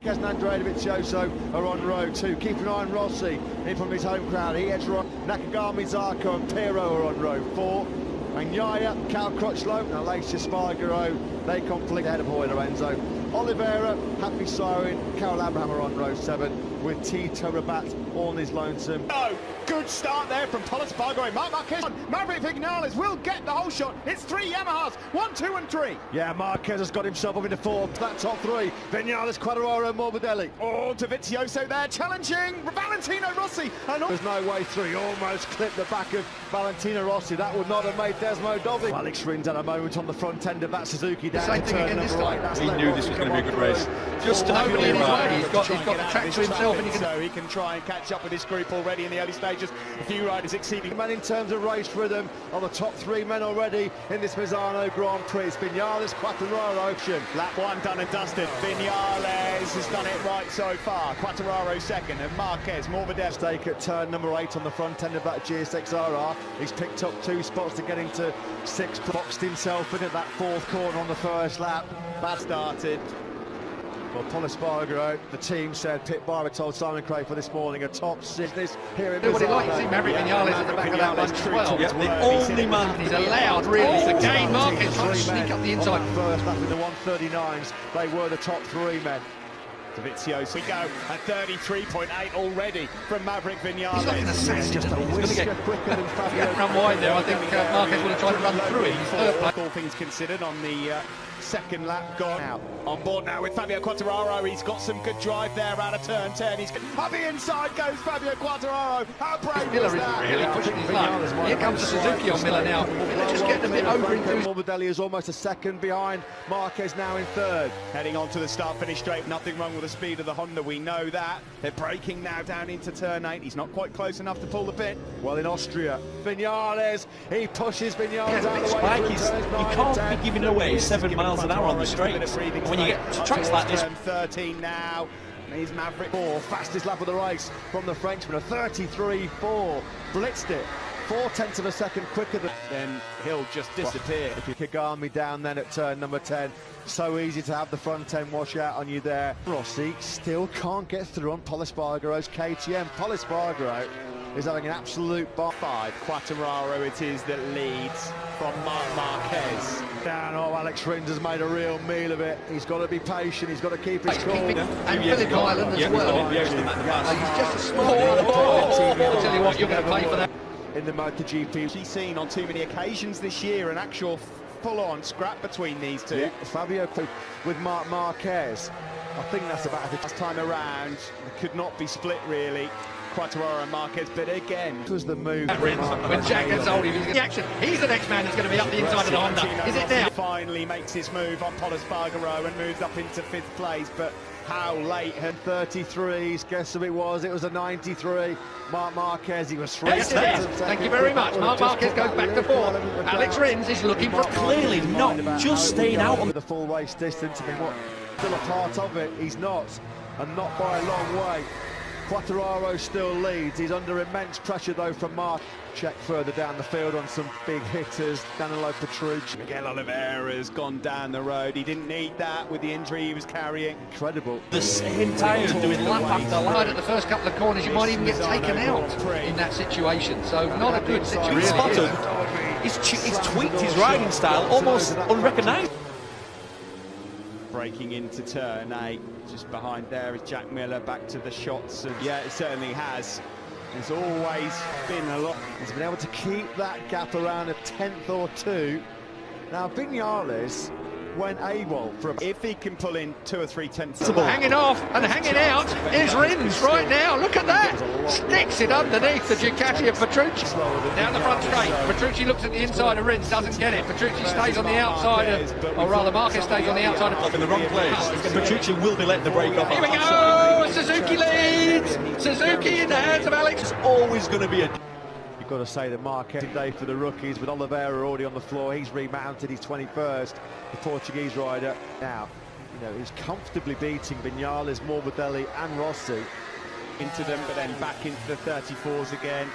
Marquez and Andrea Dovizioso are on row 2. Keep an eye on Rossi in from his home crowd. He heads right. Nakagami, Zarco and Pirro are on row 4. And Yaya, Cal Crutchlow, and Alessia Spargaro, they complete ahead of Hoy Lorenzo. Oliveira, Happy Siren, Carol Abraham are on row 7 with Tito Rabat all in his lonesome. Oh, good start there from Paul Espargaro. Marc Marquez, Maverick Viñales will get the whole shot. It's 3 Yamahas, 1, 2 and 3. Yeah, Marquez has got himself up into 4. That top 3, Viñales, Quartararo, Morbidelli. Oh, Dovizioso there challenging Valentino Rossi. And there's no way through. He almost clipped the back of Valentino Rossi. That would not have made Desmo Dovi. Alex Rins had a moment on the front end of that Suzuki down to turn number 8. He knew this was going to be a good race. Just nobody in his way. He's got the track to himself, and he can try and catch up with his group already in the early stages. A few riders exceeding. Man, in terms of race rhythm, on the top 3 men already in this Misano Grand Prix. It's Viñales, Quartararo, Ocean. Lap 1 done and dusted. Viñales has done it right so far. Quartararo second, and Marquez, Morbidelli. Stake at turn number 8 on the front end of that GSX-RR. He's picked up 2 spots to get into 6th. Boxed himself in at that 4th corner on the first lap. Bad started. Well, Paul Espargaro, the team said, Pit Barber told Simon Craig for this morning, a top 6 here in Nobody likes him, Maverick Viñales at the back of that 112. Yeah, the only man he's allowed, really, to gain. Marquez trying to sneak up the inside. On that first lap in the 139s, they were the top 3 men. Dovizioso, we go at 33.8 already from Maverick Viñales. He's like an assassin, just a whisker quicker than Fabio. Run wide there, I think Marquez would have tried to run through it. He's third place. All things considered on the second lap gone out. On board now with Fabio Quartararo. He's got some good drive there out of turn 10. He's up the inside goes Fabio Quartararo. How brave Miller was that? is really pushing his luck. Here comes the Suzuki on Miller now. Miller just getting a bit over into his... Morbidelli is almost a second behind. Marquez now in 3rd. Heading on to the start-finish straight. Nothing wrong with the speed of the Honda. We know that. They're braking now down into turn 8. He's not quite close enough to pull the pit. Well, in Austria, Viñales, he pushes Viñales out of the way. You can't be giving away 7 miles an hour on the straight. When you get to tracks like this. 13 now. He's Maverick. Fastest lap of the race from the Frenchman, a 33.4. Blitzed it. 0.4 of a second quicker than... Then he'll just disappear. If you Kagami down then at turn number 10, so easy to have the front end wash out on you there. Rossi still can't get through on Paul Espargaro's KTM. Paul Espargaro is having an absolute bar. 5. Quartararo it is that leads from Marc Marquez. Down, Alex Rins has made a real meal of it. He's got to be patient, he's got to keep his cool. And Phillip Island as well. He's just a small... I tell you what, you're going to pay for that. In the MotoGP. She's seen on too many occasions this year an actual full-on scrap between these two. Yeah, Fabio with Marc Marquez. I think that's about the last time around. It could not be split really. Quartararo and Marquez, but again, it was the move. When Jack gets old, he's the action. He's the next man that's going to be up the inside of the Honda. Is it now? Finally makes his move on Paul Espargaro and moves up into 5th place, but how late? And 33s, guess who it was? It was a 93. Marc Marquez, he was 3 seconds. Thank you very much. Marc Marquez goes back to 4th. Alex Rins is looking for clearly not just staying out on the full race distance. I mean, what? Still a part of it. He's not, and not by a long way. Quartararo still leads. He's under immense pressure though from Marc. Check further down the field on some big hitters. Danilo Petrucci. Miguel Oliveira's gone down the road. He didn't need that with the injury he was carrying. Incredible. The same tyres doing lap after lap. At the first couple of corners, you might even get taken out in that situation. So not a good situation. He's tweaked his riding style almost unrecognisable. Breaking into turn 8, just behind there is Jack Miller, back to the shots, and yeah, it certainly has. There's always been a lot. He's been able to keep that gap around a 10th or 2. Now Viñales went AWOL for if he can pull in 2 or 3 tenths. Hanging off and hanging out is Rins right now. Look at that. Sticks it underneath the Ducati of Petrucci. Down the front straight. Petrucci looks at the inside of Rins, doesn't get it. Petrucci stays on the outside of, or rather Marquez stays on the outside of... in the wrong place. Petrucci will be letting the brake off. Here we go. Suzuki leads. Suzuki in the hands of Alex. It's always going to be a... You've got to say that Marquez day for the rookies with Oliveira already on the floor. He's remounted his 21st, the Portuguese rider. Now, you know, he's comfortably beating Viñales, Morbidelli and Rossi. Into them, but then back into the 34s again.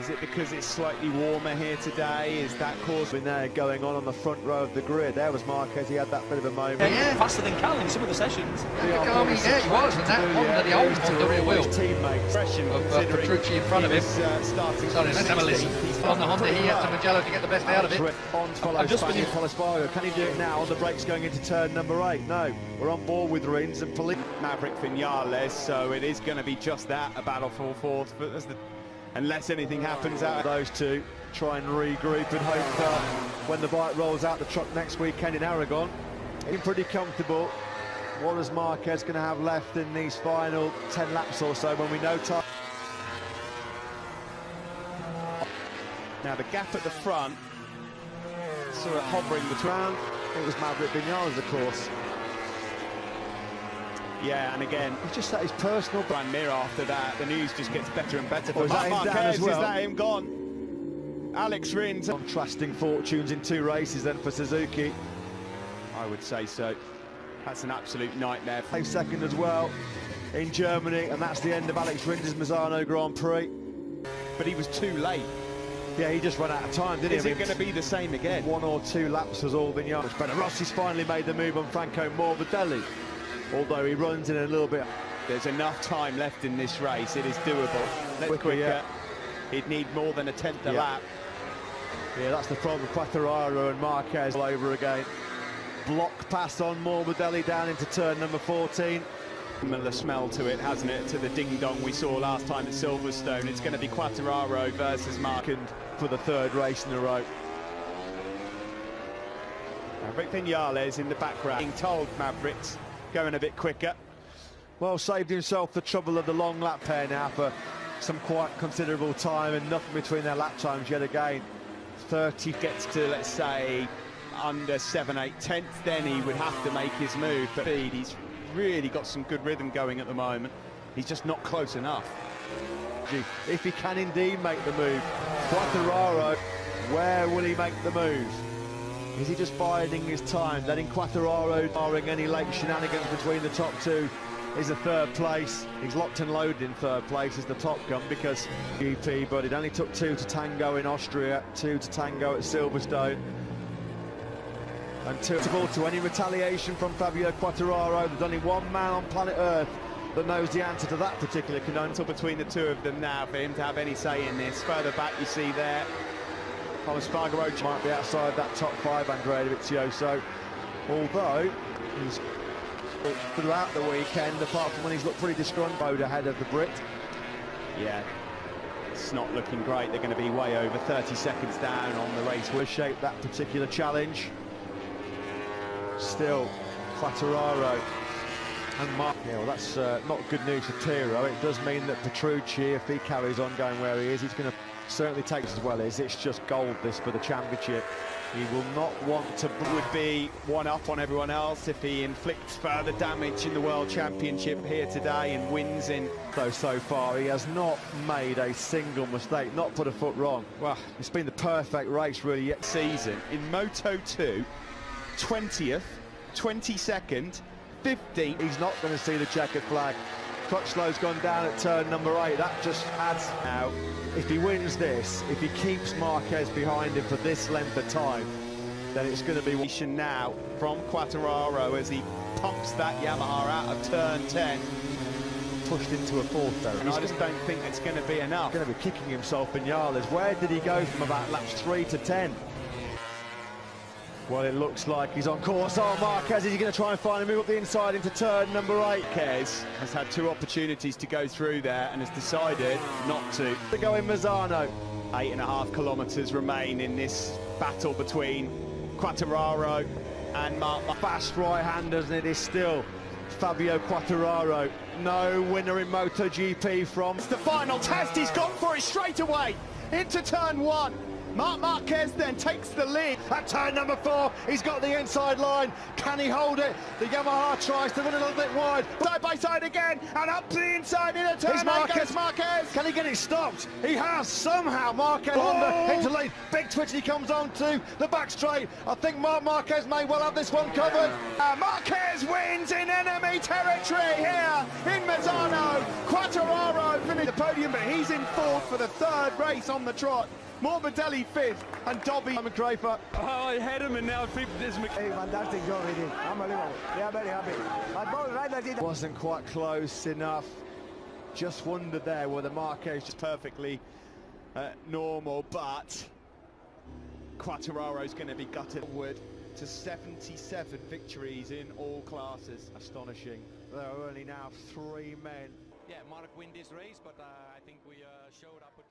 Is it because it's slightly warmer here today? Is that causing there going on the front row of the grid? There was Marquez, he had that bit of a moment. Yeah, faster than Cal in some of the sessions. Nakagami, yeah, he was, and that Honda, the old Honda rear wheel teammates. Of Petrucci in front of him. Starting Sorry, let's have a listen. On the Honda, he had to Mugello to get the best out of it. Can he do it now on the brakes going into turn number 8? No, we're on board with Rins and Police. Maverick Vinales, so it is going to be just that, a battle for fourth. But unless anything happens out of those two, try and regroup and hope when the bike rolls out the truck next weekend in Aragon, he's pretty comfortable. What is Marquez going to have left in these final 10 laps or so when we know time? Now the gap at the front, sort of hovering between. It was Maverick Vinales, of course. Yeah, and again, he's just at his personal brand mirror after that. The news just gets better and better. For Marquez, is that him gone? Alex Rins. Contrasting fortunes in 2 races then for Suzuki. I would say so. That's an absolute nightmare. 2nd as well in Germany, and that's the end of Alex Rins' Misano Grand Prix. But he was too late. Yeah, he just ran out of time, didn't he? Is it going to be the same again? 1 or 2 laps was all Vinales. But Rossi's finally made the move on Franco Morbidelli. Although he runs in a little bit. There's enough time left in this race. It is doable. Quicker. Yeah. He'd need more than a 10th a lap. Yeah, that's the problem. Quartararo and Marquez all over again. Block pass on Morbidelli down into turn number 14. Similar smell to it, hasn't it, to the ding-dong we saw last time at Silverstone. It's going to be Quartararo versus Marquez for the 3rd race in a row. Maverick Vinales in the background. Being told Mavericks going a bit quicker. Well, saved himself the trouble of the long lap pair now for some quite considerable time, and nothing between their lap times yet again. 30 gets to, let's say, under 7/8 then he would have to make his move. But he's really got some good rhythm going at the moment. He's just not close enough. If he can indeed make the move, Quartararo, where will he make the move? Is he just biding his time, letting Quartararo, barring any late shenanigans between the top 2, is a 3rd place? He's locked and loaded in 3rd place as the Top Gun because GP, but it only took 2 to tango in Austria, 2 to tango at Silverstone. And to any retaliation from Fabio Quartararo. There's only one man on planet Earth that knows the answer to that particular conundrum between the 2 of them now for him to have any say in this. Further back you see there, Spargaro might be outside that top 5, Andrea Dovizioso, although he's throughout the weekend, apart from when he's looked pretty disgruntled ahead of the Brit. Yeah, it's not looking great. They're going to be way over 30 seconds down on the race. Will shape that particular challenge. Still, Quartararo and Mark. Yeah, well, that's not good news for Tiro. It does mean that Petrucci, if he carries on going where he is, he's going to certainly take as well as it's just gold this for the championship. He will not want to. Would be one up on everyone else if he inflicts further damage in the World Championship here today and wins in. Though so far he has not made a single mistake, not put a foot wrong. Well, it's been the perfect race really yet season. In Moto 2, 20th, 22nd, 15th. He's not going to see the checkered flag. Crutchlow's gone down at turn number 8. That just adds now. If he wins this, if he keeps Marquez behind him for this length of time, then it's going to be now from Quartararo as he pumps that Yamaha out of turn 10. Pushed into a 4th though. And I just don't think it's going to be enough. He's going to be kicking himself in Yales. Where did he go from about laps 3 to 10? Well, it looks like he's on course. Oh, Marquez, is he going to try and find a move up the inside into turn number 8? Marquez has had 2 opportunities to go through there and has decided not to. To go in Misano. 8.5 kilometres remain in this battle between Quartararo and Mark. Fast right-handers, and it is still Fabio Quartararo. No winner in MotoGP from. It's the final test. He's gone for it straight away into turn 1. Marc Marquez then takes the lead. At turn number 4, he's got the inside line. Can he hold it? The Yamaha tries to run a little bit wide. Side by side again, and up to the inside in a turn. He's Marquez. Marquez. Can he get it stopped? He has somehow. Marquez into lead. Big twitch, he comes on to the back straight. I think Marc Marquez may well have this one covered. Marquez wins in enemy territory here in Misano. Quartararo finished the podium, but he's in fourth for the third race on the trot. Morbidelli fifth, and Dobby McGraper. Oh, I had him and now fifth is Hey, fantastic job he did. Unbelievable. We are very happy. But both riders did. Wasn't quite close enough. Just wondered there whether Marquez just Perfectly normal, but Quartararo's going to be gutted forward to 77 victories in all classes. astonishing. There are only now 3 men. Yeah, Mark win this race, but I think we showed up.